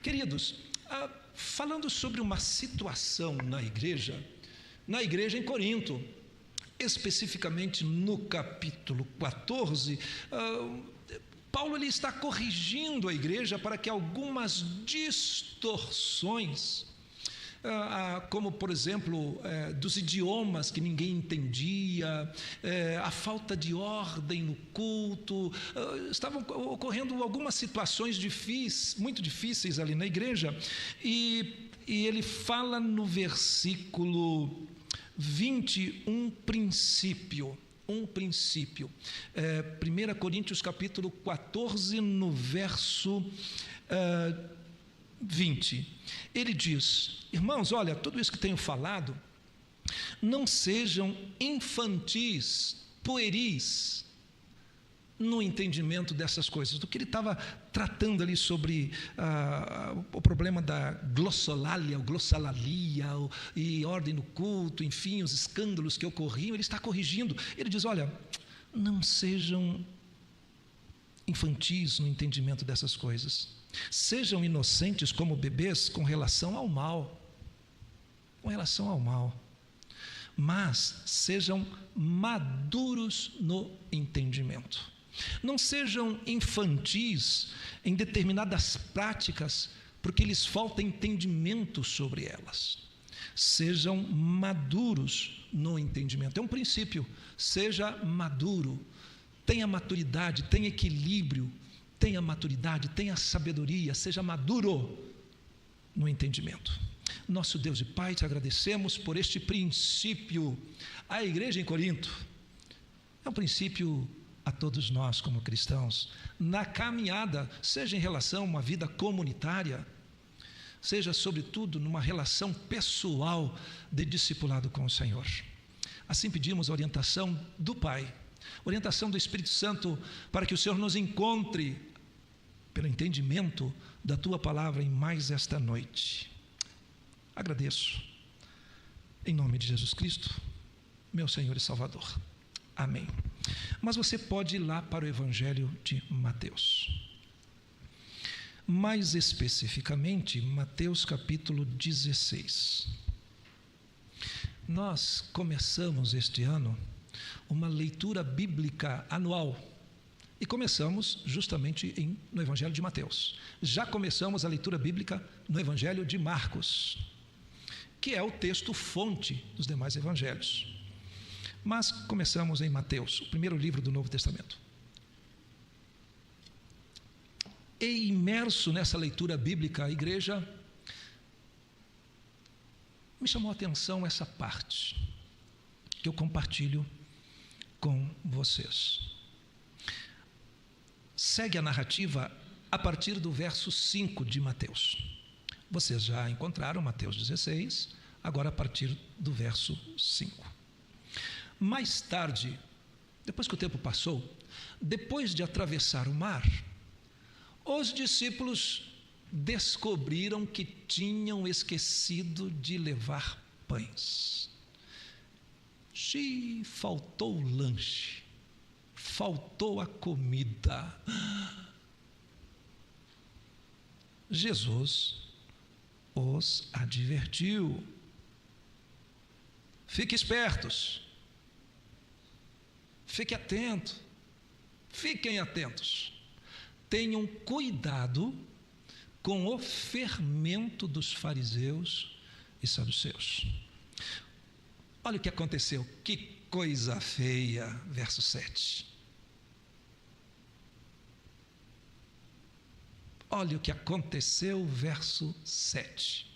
Queridos, falando sobre uma situação na igreja em Corinto, especificamente no capítulo 14, Paulo ele está corrigindo a igreja para que algumas distorções, como por exemplo dos idiomas que ninguém entendia, a falta de ordem no culto, estavam ocorrendo algumas situações muito difíceis ali na igreja, e ele fala no versículo 20 um princípio. 1 Coríntios capítulo 14, no verso 20, ele diz: irmãos, olha, tudo isso que tenho falado, não sejam infantis, pueris, no entendimento dessas coisas, do que ele estava tratando ali sobre o problema da glossolalia, e ordem no culto, enfim, os escândalos que ocorriam. Ele está corrigindo, ele diz: olha, não sejam infantis no entendimento dessas coisas, sejam inocentes como bebês com relação ao mal, mas sejam maduros no entendimento. Não sejam infantis em determinadas práticas, porque lhes falta entendimento sobre elas. Sejam maduros no entendimento. É um princípio. Seja maduro, tenha maturidade, tenha equilíbrio, tenha maturidade, tenha sabedoria, seja maduro no entendimento. Nosso Deus e Pai, te agradecemos por este princípio. A igreja em Corinto é um princípio a todos nós como cristãos, na caminhada, seja em relação a uma vida comunitária, seja sobretudo numa relação pessoal de discipulado com o Senhor. Assim pedimos a orientação do Pai, orientação do Espírito Santo, para que o Senhor nos encontre pelo entendimento da Tua Palavra em mais esta noite. Agradeço, em nome de Jesus Cristo, meu Senhor e Salvador. Amém. Mas você pode ir lá para o Evangelho de Mateus. Mais especificamente, Mateus capítulo 16. Nós começamos este ano uma leitura bíblica anual. E começamos justamente no Evangelho de Mateus. Já começamos a leitura bíblica no Evangelho de Marcos, que é o texto fonte dos demais evangelhos. Mas começamos em Mateus, o primeiro livro do Novo Testamento. E imerso nessa leitura bíblica, a igreja, me chamou a atenção essa parte, que eu compartilho com vocês. Segue a narrativa a partir do verso 5 de Mateus. Vocês já encontraram Mateus 16, agora a partir do verso 5. Mais tarde, depois que o tempo passou, depois de atravessar o mar, os discípulos descobriram que tinham esquecido de levar pães. Faltou o lanche, faltou a comida. Jesus os advertiu: fiquem espertos, fiquem atentos, tenham cuidado com o fermento dos fariseus e saduceus. Olha o que aconteceu, que coisa feia, verso 7. Olha o que aconteceu, verso 7.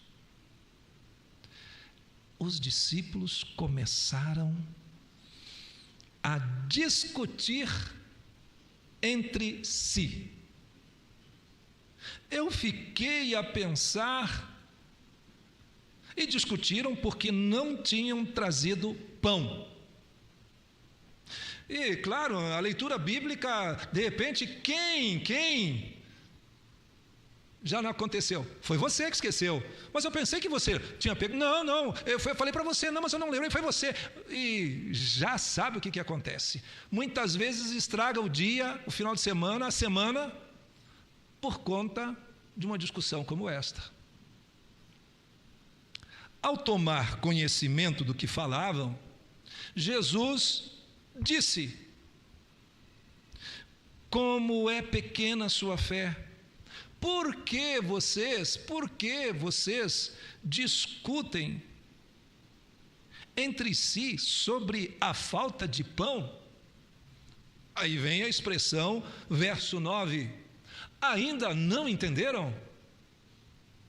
Os discípulos começaram a discutir entre si. Eu fiquei a pensar, e discutiram porque não tinham trazido pão. E claro, a leitura bíblica, de repente, quem? Já não aconteceu. Foi você que esqueceu. Mas eu pensei que você tinha pego. Não, eu falei para você, não, mas eu não lembrei, foi você. E já sabe o que acontece. Muitas vezes estraga o dia, o final de semana, a semana, por conta de uma discussão como esta. Ao tomar conhecimento do que falavam, Jesus disse: como é pequena a sua fé, por que vocês discutem entre si sobre a falta de pão? Aí vem a expressão, verso 9, ainda não entenderam?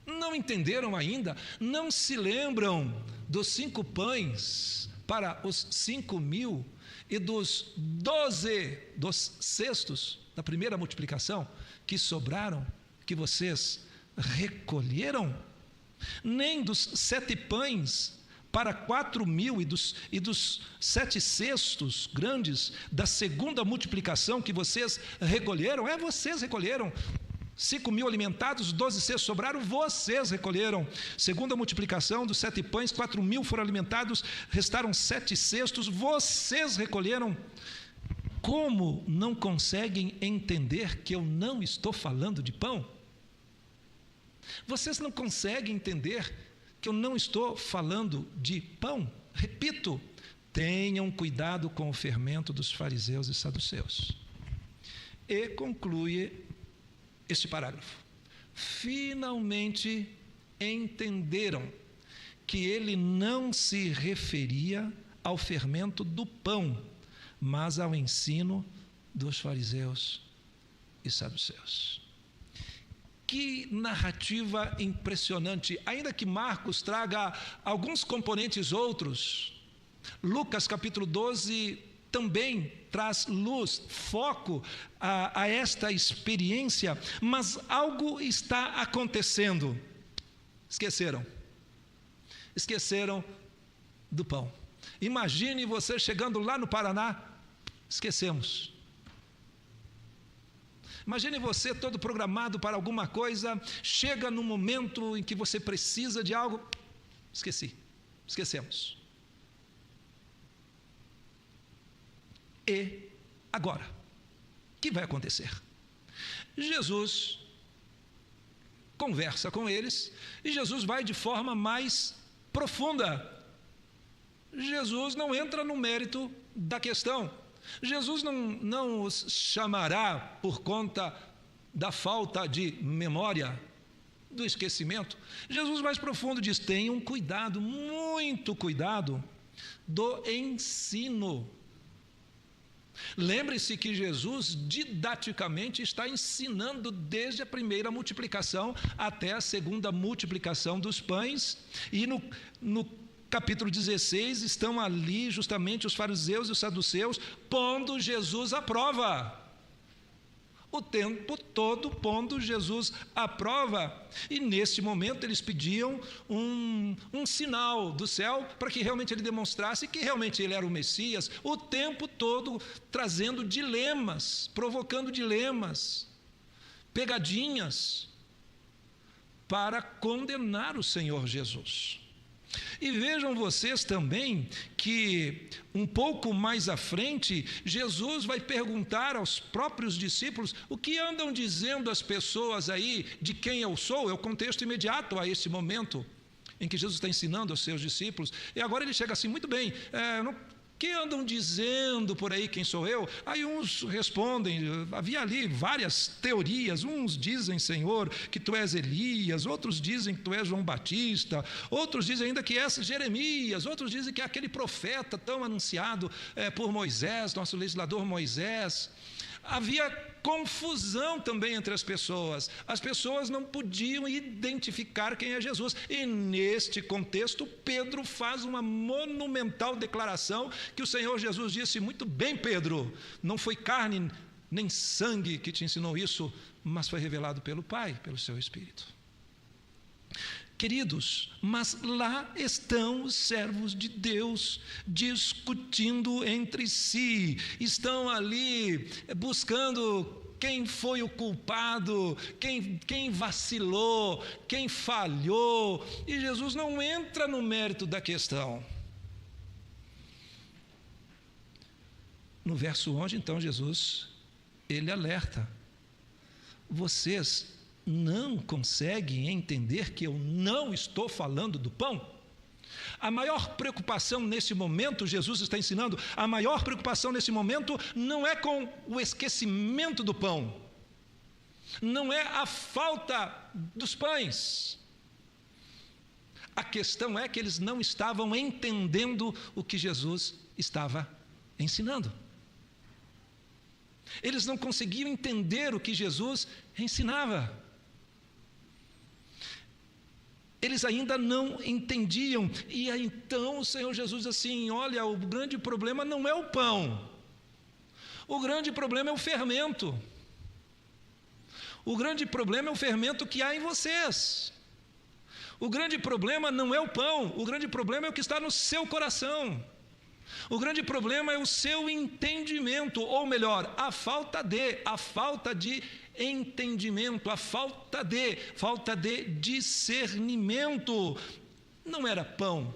Não entenderam ainda? Não se lembram dos 5 pães para os 5.000 e dos 12 dos cestos da primeira multiplicação que sobraram, que vocês recolheram? Nem dos 7 pães para 4.000 e dos 7 cestos grandes da segunda multiplicação que vocês recolheram? Vocês recolheram. 5.000 alimentados, 12 cestos sobraram, vocês recolheram. Segunda multiplicação dos 7 pães, 4.000 foram alimentados, restaram 7 cestos, vocês recolheram. Como não conseguem entender que eu não estou falando de pão? Vocês não conseguem entender que eu não estou falando de pão? Repito, tenham cuidado com o fermento dos fariseus e saduceus. E conclui este parágrafo: finalmente entenderam que ele não se referia ao fermento do pão, mas ao ensino dos fariseus e saduceus. Que narrativa impressionante! Ainda que Marcos traga alguns componentes outros, Lucas capítulo 12 também traz luz, foco a esta experiência, mas algo está acontecendo. Esqueceram do pão. Imagine você chegando lá no Paraná, esquecemos. Imagine você todo programado para alguma coisa, chega no momento em que você precisa de algo, esquecemos. E agora, o que vai acontecer? Jesus conversa com eles e Jesus vai de forma mais profunda. Jesus não entra no mérito da questão. Jesus não os chamará por conta da falta de memória, do esquecimento. Jesus mais profundo diz: tenham cuidado, muito cuidado do ensino. Lembre-se que Jesus didaticamente está ensinando desde a primeira multiplicação até a segunda multiplicação dos pães, e no capítulo 16 estão ali justamente os fariseus e os saduceus pondo Jesus à prova. O tempo todo pondo Jesus à prova. E neste momento eles pediam um sinal do céu para que realmente ele demonstrasse que realmente ele era o Messias. O tempo todo trazendo dilemas, provocando dilemas, pegadinhas, para condenar o Senhor Jesus. E vejam vocês também que um pouco mais à frente, Jesus vai perguntar aos próprios discípulos: o que andam dizendo as pessoas aí de quem eu sou? É o contexto imediato a esse momento em que Jesus está ensinando aos seus discípulos. E agora ele chega assim: muito bem, que andam dizendo por aí quem sou eu? Aí uns respondem, havia ali várias teorias, uns dizem, Senhor, que tu és Elias, outros dizem que tu és João Batista, outros dizem ainda que és Jeremias, outros dizem que é aquele profeta tão anunciado por Moisés, nosso legislador Moisés. Havia confusão também entre as pessoas não podiam identificar quem é Jesus, e neste contexto Pedro faz uma monumental declaração que o Senhor Jesus disse: muito bem, Pedro, não foi carne nem sangue que te ensinou isso, mas foi revelado pelo Pai, pelo seu Espírito. Queridos, mas lá estão os servos de Deus discutindo entre si, estão ali buscando quem foi o culpado, quem vacilou, quem falhou, e Jesus não entra no mérito da questão. No verso 11, então, Jesus, ele alerta: vocês não conseguem entender que eu não estou falando do pão? A maior preocupação nesse momento, Jesus está ensinando, a maior preocupação nesse momento não é com o esquecimento do pão, não é a falta dos pães. A questão é que eles não estavam entendendo o que Jesus estava ensinando. Eles não conseguiam entender o que Jesus ensinava. Eles ainda não entendiam. E aí então o Senhor Jesus diz assim: olha, o grande problema não é o pão. O grande problema é o fermento. O grande problema é o fermento que há em vocês. O grande problema não é o pão. O grande problema é o que está no seu coração. O grande problema é o seu entendimento, ou melhor, a falta de entendimento, a falta de discernimento. Não era pão,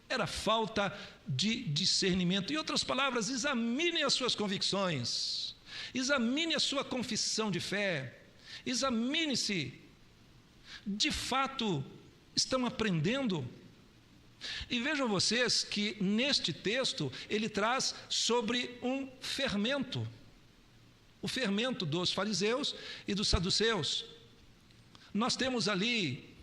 era falta de discernimento. Em outras palavras, examine as suas convicções, examine a sua confissão de fé, examine-se. De fato, estão aprendendo? E vejam vocês que neste texto ele traz sobre um fermento, o fermento dos fariseus e dos saduceus. Nós temos ali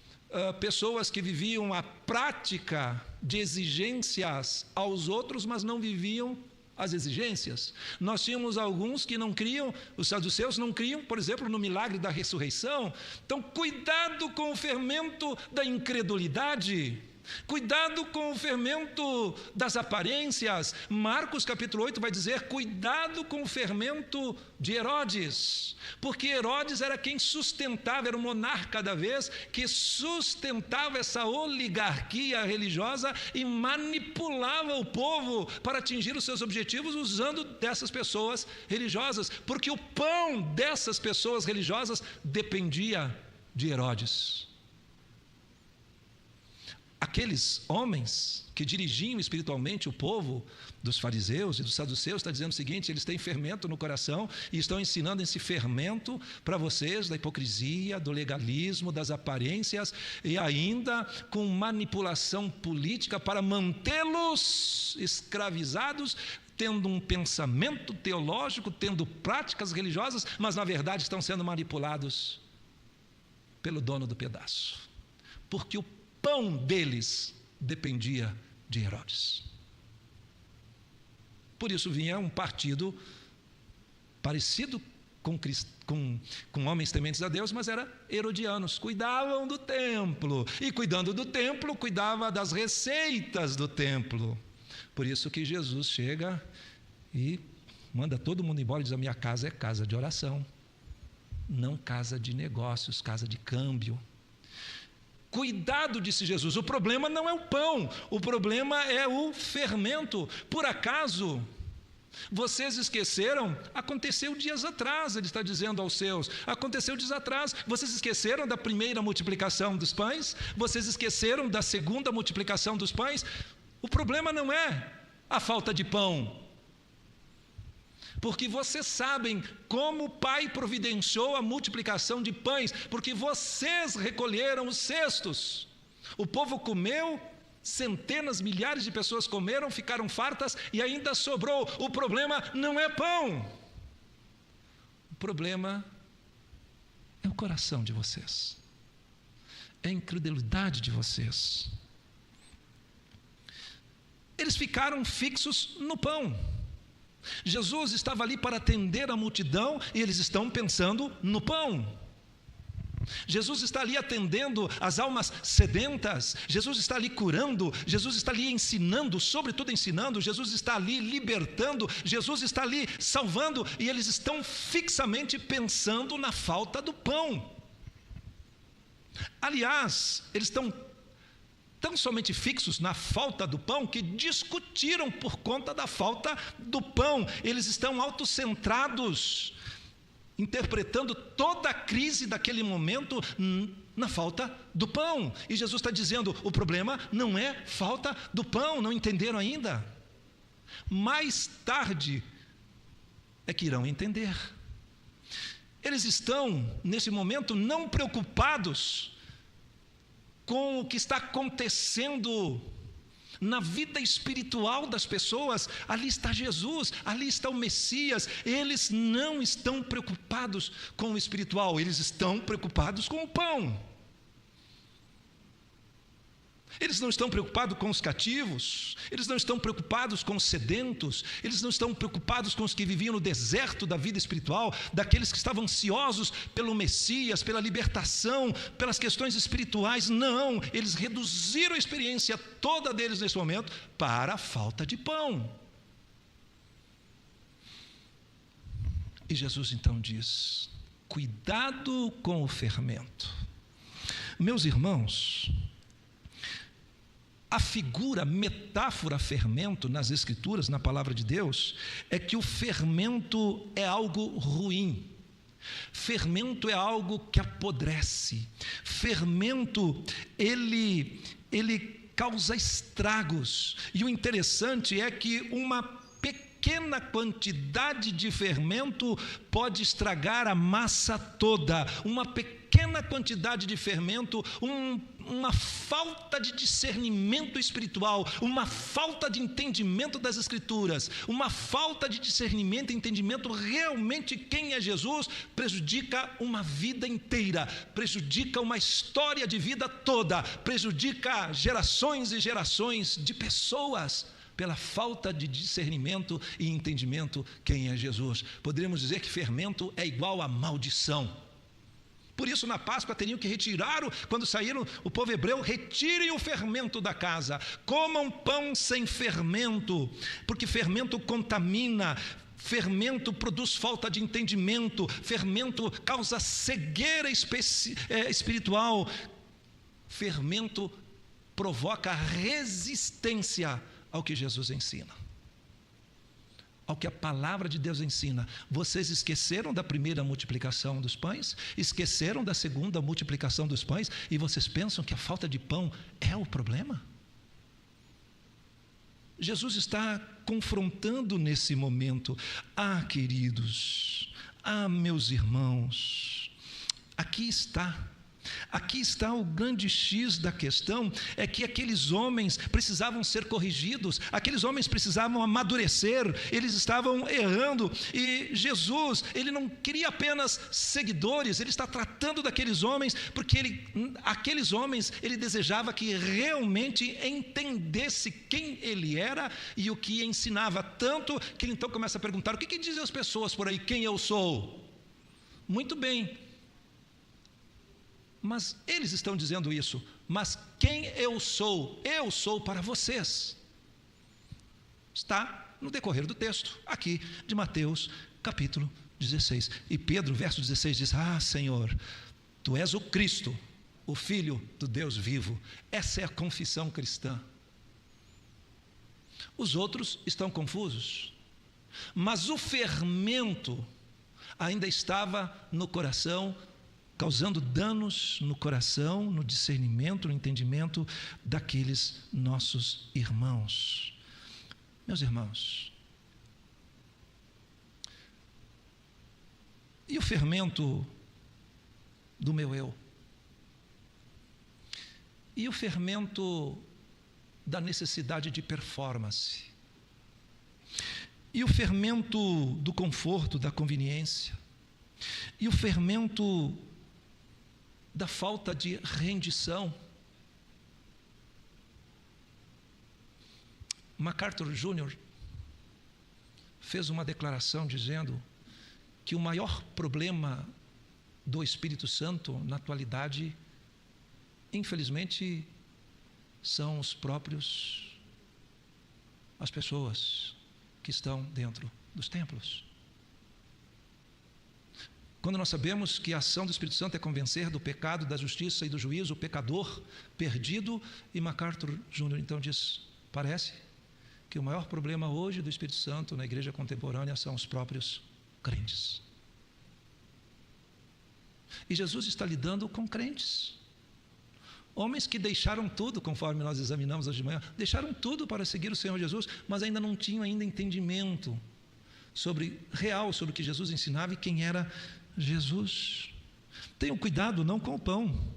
pessoas que viviam a prática de exigências aos outros, mas não viviam as exigências. Nós tínhamos alguns que não criam, os saduceus não criam, por exemplo, no milagre da ressurreição. Então, cuidado com o fermento da incredulidade. Cuidado com o fermento das aparências. Marcos capítulo 8 vai dizer: cuidado com o fermento de Herodes, porque Herodes era quem sustentava, era o monarca da vez, que sustentava essa oligarquia religiosa e manipulava o povo para atingir os seus objetivos usando dessas pessoas religiosas, porque o pão dessas pessoas religiosas dependia de Herodes. Aqueles homens que dirigiam espiritualmente o povo dos fariseus e dos saduceus, está dizendo o seguinte: eles têm fermento no coração e estão ensinando esse fermento para vocês, da hipocrisia, do legalismo, das aparências, e ainda com manipulação política para mantê-los escravizados, tendo um pensamento teológico, tendo práticas religiosas, mas na verdade estão sendo manipulados pelo dono do pedaço, porque o pão deles dependia de Herodes. Por isso vinha um partido parecido com homens tementes a Deus, mas era herodianos, cuidavam do templo, e cuidando do templo, cuidava das receitas do templo. Por isso que Jesus chega e manda todo mundo embora e diz: a minha casa é casa de oração, não casa de negócios, casa de câmbio. Cuidado, disse Jesus, o problema não é o pão, o problema é o fermento. Por acaso vocês esqueceram? Aconteceu dias atrás, ele está dizendo aos seus, aconteceu dias atrás. Vocês esqueceram da primeira multiplicação dos pães? Vocês esqueceram da segunda multiplicação dos pães? O problema não é a falta de pão, porque vocês sabem como o Pai providenciou a multiplicação de pães, porque vocês recolheram os cestos. O povo comeu, centenas, milhares de pessoas comeram, ficaram fartas e ainda sobrou. O problema não é pão, o problema é o coração de vocês, é a incredulidade de vocês. Eles ficaram fixos no pão. Jesus estava ali para atender a multidão e eles estão pensando no pão. Jesus está ali atendendo as almas sedentas, Jesus está ali curando, Jesus está ali ensinando, sobretudo ensinando, Jesus está ali libertando, Jesus está ali salvando, e eles estão fixamente pensando na falta do pão. Aliás, eles estão tão somente fixos na falta do pão que discutiram por conta da falta do pão. Eles estão autocentrados, interpretando toda a crise daquele momento na falta do pão. E Jesus está dizendo: o problema não é falta do pão. Não entenderam ainda? Mais tarde é que irão entender. Eles estão, nesse momento, não preocupados com o que está acontecendo na vida espiritual das pessoas. Ali está Jesus, ali está o Messias. Eles não estão preocupados com o espiritual, eles estão preocupados com o pão. Eles não estão preocupados com os cativos, eles não estão preocupados com os sedentos, eles não estão preocupados com os que viviam no deserto da vida espiritual, daqueles que estavam ansiosos pelo Messias, pela libertação, pelas questões espirituais. Não, eles reduziram a experiência toda deles nesse momento para a falta de pão. E Jesus então diz: cuidado com o fermento. Meus irmãos, a figura, metáfora fermento nas Escrituras, na palavra de Deus, é que o fermento é algo ruim. Fermento é algo que apodrece. Fermento, ele causa estragos. E o interessante é que uma pequena quantidade de fermento pode estragar a massa toda. Uma pequena quantidade de fermento, uma falta de discernimento espiritual, uma falta de entendimento das Escrituras, uma falta de discernimento e entendimento realmente quem é Jesus, prejudica uma vida inteira, prejudica uma história de vida toda, prejudica gerações e gerações de pessoas, pela falta de discernimento e entendimento quem é Jesus. Poderíamos dizer que fermento é igual a maldição. Por isso, na Páscoa, teriam que retirar, quando saíram, o povo hebreu, retirem o fermento da casa, comam pão sem fermento, porque fermento contamina, fermento produz falta de entendimento, fermento causa cegueira espiritual, fermento provoca resistência ao que Jesus ensina, ao que a palavra de Deus ensina. Vocês esqueceram da primeira multiplicação dos pães, esqueceram da segunda multiplicação dos pães, e vocês pensam que a falta de pão é o problema? Jesus está confrontando nesse momento. Queridos, meus irmãos, aqui está o grande X da questão, é que aqueles homens precisavam ser corrigidos, aqueles homens precisavam amadurecer, eles estavam errando, e Jesus, ele não queria apenas seguidores, ele está tratando daqueles homens, porque aqueles homens, ele desejava que realmente entendesse quem ele era e o que ensinava, tanto que ele então começa a perguntar: o que dizem as pessoas por aí, quem eu sou? Muito bem, mas eles estão dizendo isso, mas quem eu sou para vocês. Está no decorrer do texto, aqui de Mateus, capítulo 16. E Pedro, verso 16, diz: Senhor, Tu és o Cristo, o Filho do Deus vivo. Essa é a confissão cristã. Os outros estão confusos, mas o fermento ainda estava no coração, causando danos no coração, no discernimento, no entendimento daqueles nossos irmãos. Meus irmãos, e o fermento do meu eu? E o fermento da necessidade de performance? E o fermento do conforto, da conveniência? E o fermento da falta de rendição? MacArthur Jr. fez uma declaração dizendo que o maior problema do Espírito Santo na atualidade, infelizmente, são as pessoas que estão dentro dos templos. Quando nós sabemos que a ação do Espírito Santo é convencer do pecado, da justiça e do juízo o pecador perdido, e MacArthur Jr. então diz: parece que o maior problema hoje do Espírito Santo na igreja contemporânea são os próprios crentes. E Jesus está lidando com crentes, homens que deixaram tudo, conforme nós examinamos hoje de manhã, deixaram tudo para seguir o Senhor Jesus, mas ainda não tinham entendimento sobre o que Jesus ensinava e quem era Jesus. Tenham cuidado não com o pão,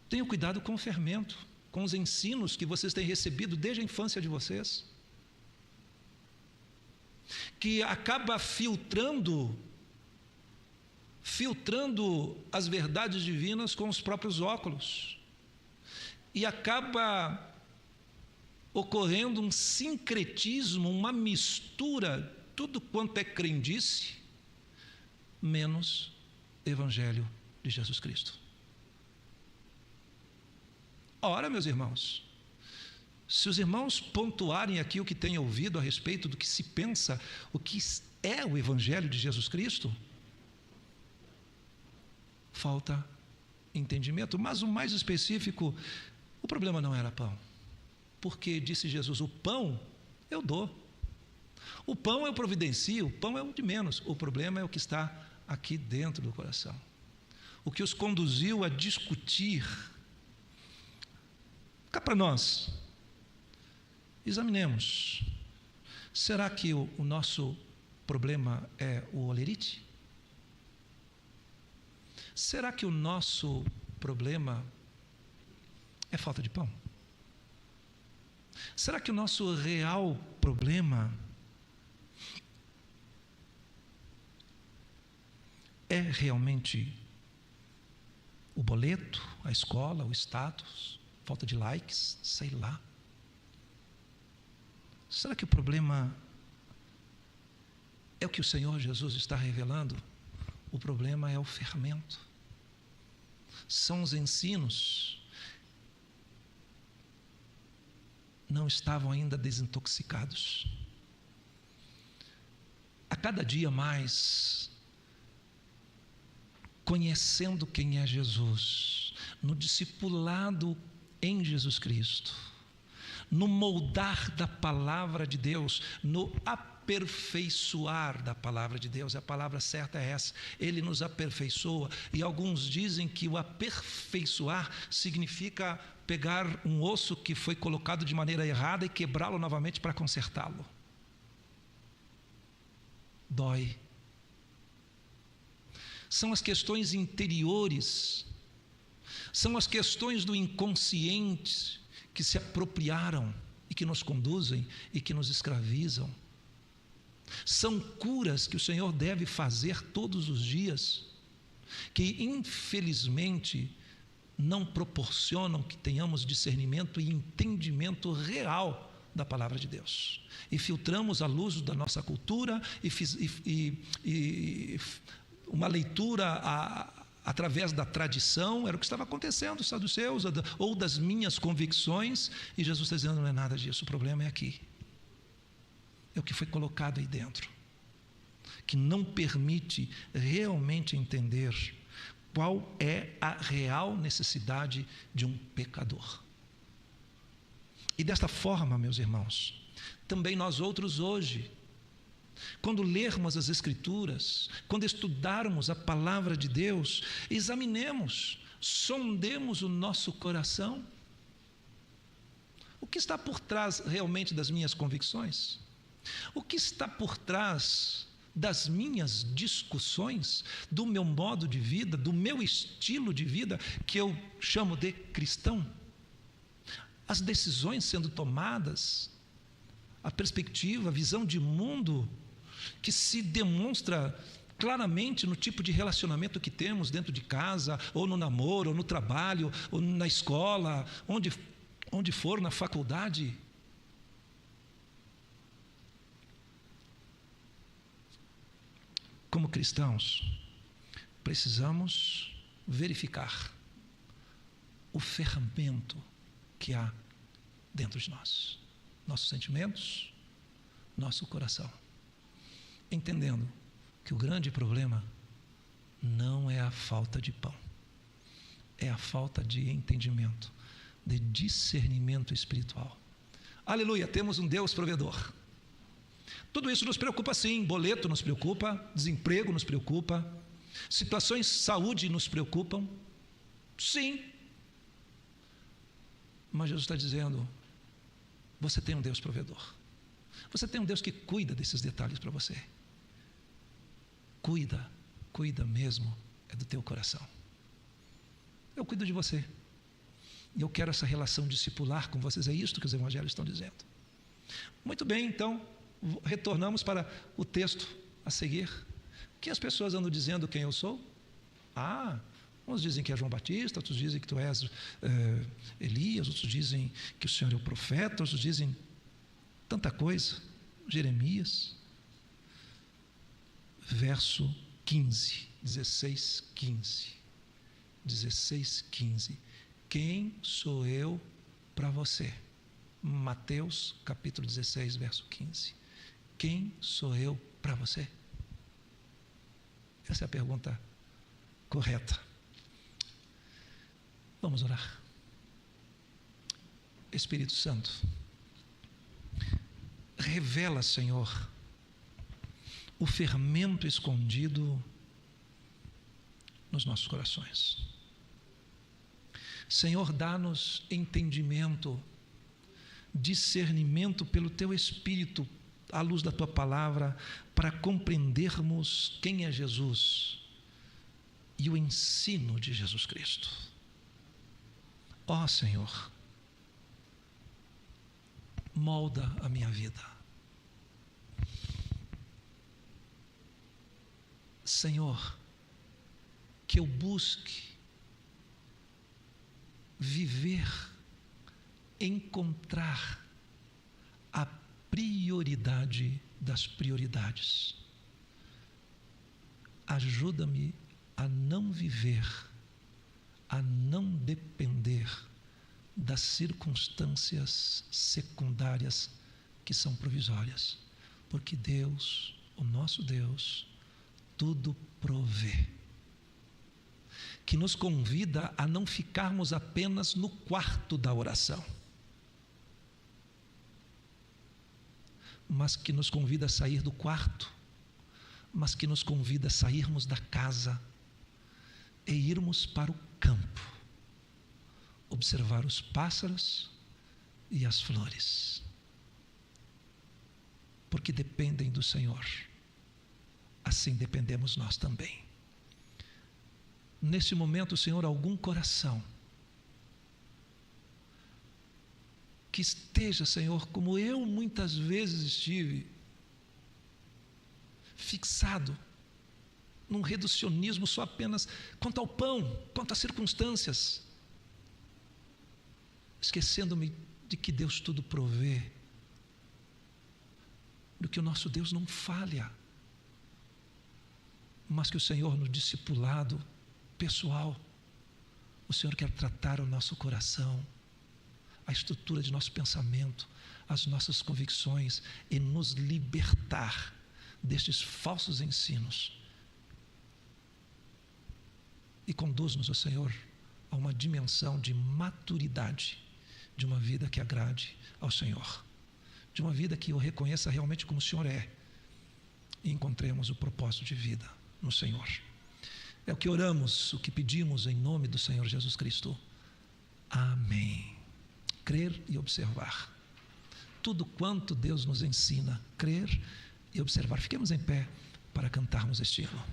tenham cuidado com o fermento, com os ensinos que vocês têm recebido desde a infância de vocês, que acaba filtrando as verdades divinas com os próprios óculos, e acaba ocorrendo um sincretismo, uma mistura, tudo quanto é crendice, menos Evangelho de Jesus Cristo. Ora, meus irmãos, se os irmãos pontuarem aqui o que têm ouvido a respeito do que se pensa, o que é o Evangelho de Jesus Cristo, falta entendimento. Mas o mais específico, o problema não era pão, porque disse Jesus: o pão eu dou, o pão eu providencio, o pão é o de menos, o problema é o que está aqui dentro do coração. O que os conduziu a discutir. Cá para nós, examinemos, será que o nosso problema é o olerite? Será que o nosso problema é falta de pão? Será que o nosso real problema é realmente o boleto, a escola, o status, falta de likes, sei lá? Será que o problema é o que o Senhor Jesus está revelando? O problema é o fermento, são os ensinos, não estavam ainda desintoxicados. A cada dia mais, conhecendo quem é Jesus, no discipulado em Jesus Cristo, no moldar da palavra de Deus, no aperfeiçoar da palavra de Deus. A palavra certa é essa, Ele nos aperfeiçoa. E alguns dizem que o aperfeiçoar significa pegar um osso que foi colocado de maneira errada e quebrá-lo novamente para consertá-lo. Dói. São as questões interiores, são as questões do inconsciente que se apropriaram e que nos conduzem e que nos escravizam. São curas que o Senhor deve fazer todos os dias, que infelizmente não proporcionam que tenhamos discernimento e entendimento real da palavra de Deus. E filtramos à luz da nossa cultura e uma leitura através da tradição. Era o que estava acontecendo, os saduceus, ou das minhas convicções, e Jesus está dizendo: não é nada disso, o problema é aqui, é o que foi colocado aí dentro, que não permite realmente entender qual é a real necessidade de um pecador. E desta forma, meus irmãos, também nós outros hoje, quando lermos as Escrituras, quando estudarmos a palavra de Deus, examinemos, sondemos o nosso coração. O que está por trás realmente das minhas convicções? O que está por trás das minhas discussões, do meu modo de vida, do meu estilo de vida, que eu chamo de cristão? As decisões sendo tomadas, a perspectiva, a visão de mundo, que se demonstra claramente no tipo de relacionamento que temos dentro de casa, ou no namoro, ou no trabalho, ou na escola, onde for, na faculdade. Como cristãos, precisamos verificar o fermento que há dentro de nós, nossos sentimentos, nosso coração, entendendo que o grande problema não é a falta de pão, é a falta de entendimento, de discernimento espiritual. Aleluia, temos um Deus provedor. Tudo isso nos preocupa sim, boleto nos preocupa, desemprego nos preocupa, situações de saúde nos preocupam, sim. Mas Jesus está dizendo: você tem um Deus provedor, você tem um Deus que cuida desses detalhes para você. Cuida cuida mesmo é do teu coração. Eu cuido de você. E eu quero essa relação discipular com vocês. É isto que os evangelhos estão dizendo. Muito bem, então, retornamos para o texto a seguir. O que as pessoas andam dizendo quem eu sou? Uns dizem que é João Batista, outros dizem que tu és Elias, outros dizem que o Senhor é o profeta, outros dizem tanta coisa. Jeremias, verso 15, 16, 15. Quem sou eu para você? Mateus, capítulo 16, verso 15. Quem sou eu para você? Essa é a pergunta correta. Vamos orar. Espírito Santo, revela, Senhor, o fermento escondido nos nossos corações. Senhor, dá-nos entendimento, discernimento pelo Teu Espírito, à luz da Tua Palavra, para compreendermos quem é Jesus e o ensino de Jesus Cristo. Ó Senhor, molda a minha vida. Senhor, que eu busque viver, encontrar a prioridade das prioridades. Ajuda-me a não viver, a não depender das circunstâncias secundárias que são provisórias, porque Deus, o nosso Deus, tudo provê, que nos convida a não ficarmos apenas no quarto da oração, mas que nos convida a sair do quarto, mas que nos convida a sairmos da casa e irmos para o campo, observar os pássaros e as flores, porque dependem do Senhor, assim dependemos nós também. Neste momento, Senhor, algum coração que esteja, Senhor, como eu muitas vezes estive, fixado num reducionismo só apenas quanto ao pão, quanto às circunstâncias, esquecendo-me de que Deus tudo provê, do que o nosso Deus não falha, mas que o Senhor no discipulado pessoal, o Senhor quer tratar o nosso coração, a estrutura de nosso pensamento, as nossas convicções e nos libertar destes falsos ensinos. E conduz-nos, ó Senhor, a uma dimensão de maturidade, de uma vida que agrade ao Senhor, de uma vida que o reconheça realmente como o Senhor é, e encontremos o propósito de vida no Senhor. É o que oramos, o que pedimos em nome do Senhor Jesus Cristo. Amém. Crer e observar. Tudo quanto Deus nos ensina, crer e observar. Fiquemos em pé para cantarmos este hino.